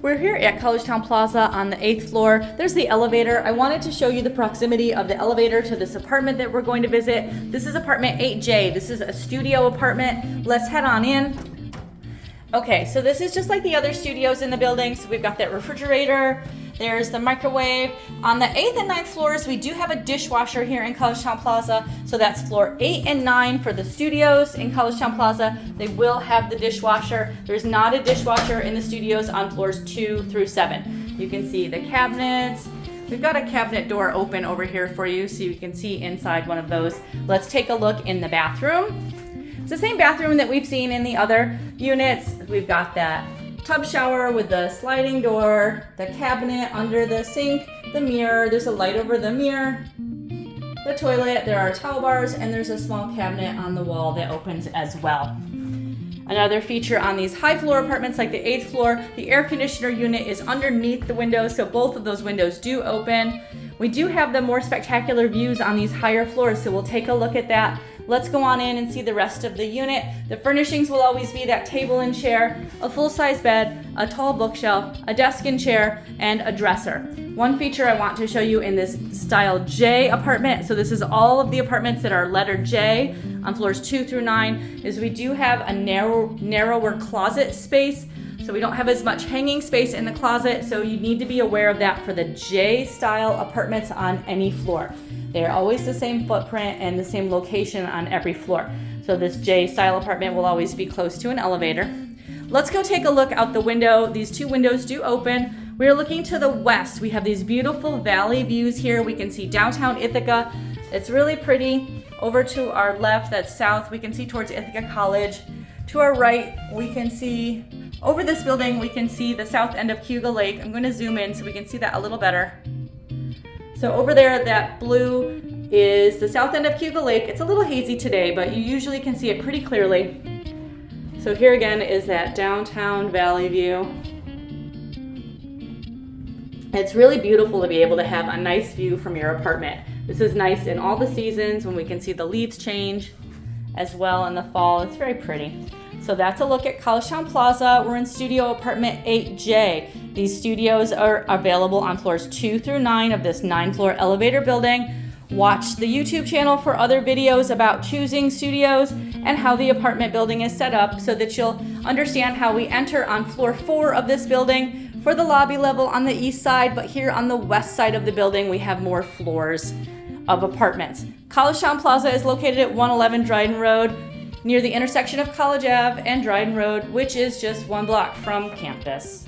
We're here at Collegetown Plaza on the 8th floor. There's the elevator. I wanted to show you the proximity of the elevator to this apartment that we're going to visit. This is apartment 8J. This is a studio apartment. Let's head on in. Okay, so this is just like the other studios in the building. So we've got that refrigerator. There's the microwave. On the 8th and 9th floors, we do have a dishwasher here in Collegetown Plaza. So that's floor 8 and 9 for the studios in Collegetown Plaza. They will have the dishwasher. There's not a dishwasher in the studios on floors 2 through 7. You can see the cabinets. We've got a cabinet door open over here for you so you can see inside one of those. Let's take a look in the bathroom. It's the same bathroom that we've seen in the other units. We've got that tub shower with the sliding door, the cabinet under the sink, the mirror, there's a light over the mirror, the toilet, there are towel bars, and there's a small cabinet on the wall that opens as well. Another feature on these high floor apartments like the 8th floor, the air conditioner unit is underneath the windows, so both of those windows do open. We do have the more spectacular views on these higher floors, so we'll take a look at that. Let's go on in and see the rest of the unit. The furnishings will always be that table and chair, a full-size bed, a tall bookshelf, a desk and chair, and a dresser. One feature I want to show you in this style J apartment, so this is all of the apartments that are letter J on floors 2 through 9, is we do have a narrower closet space. So we don't have as much hanging space in the closet, so you need to be aware of that for the J style apartments on any floor. They're always the same footprint and the same location on every floor. So this J style apartment will always be close to an elevator. Let's go take a look out the window. These two windows do open. We're looking to the west. We have these beautiful valley views here. We can see downtown Ithaca. It's really pretty. Over to our left, that's south, we can see towards Ithaca College. To our right, we can see, over this building, we can see the south end of Cayuga Lake. I'm going to zoom in so we can see that a little better. So over there, that blue is the south end of Cayuga Lake. It's a little hazy today, but you usually can see it pretty clearly. So here again is that downtown valley view. It's really beautiful to be able to have a nice view from your apartment. This is nice in all the seasons when we can see the leaves change as well in the fall. It's very pretty. So that's a look at Collegetown Plaza. We're in studio apartment 8J. These studios are available on floors 2 through 9 of this 9-floor elevator building. Watch the YouTube channel for other videos about choosing studios and how the apartment building is set up so that you'll understand how we enter on floor 4 of this building for the lobby level on the east side, but here on the west side of the building we have more floors of apartments. Collegetown Plaza is located at 111 Dryden Road, near the intersection of College Ave and Dryden Road, which is just 1 block from campus.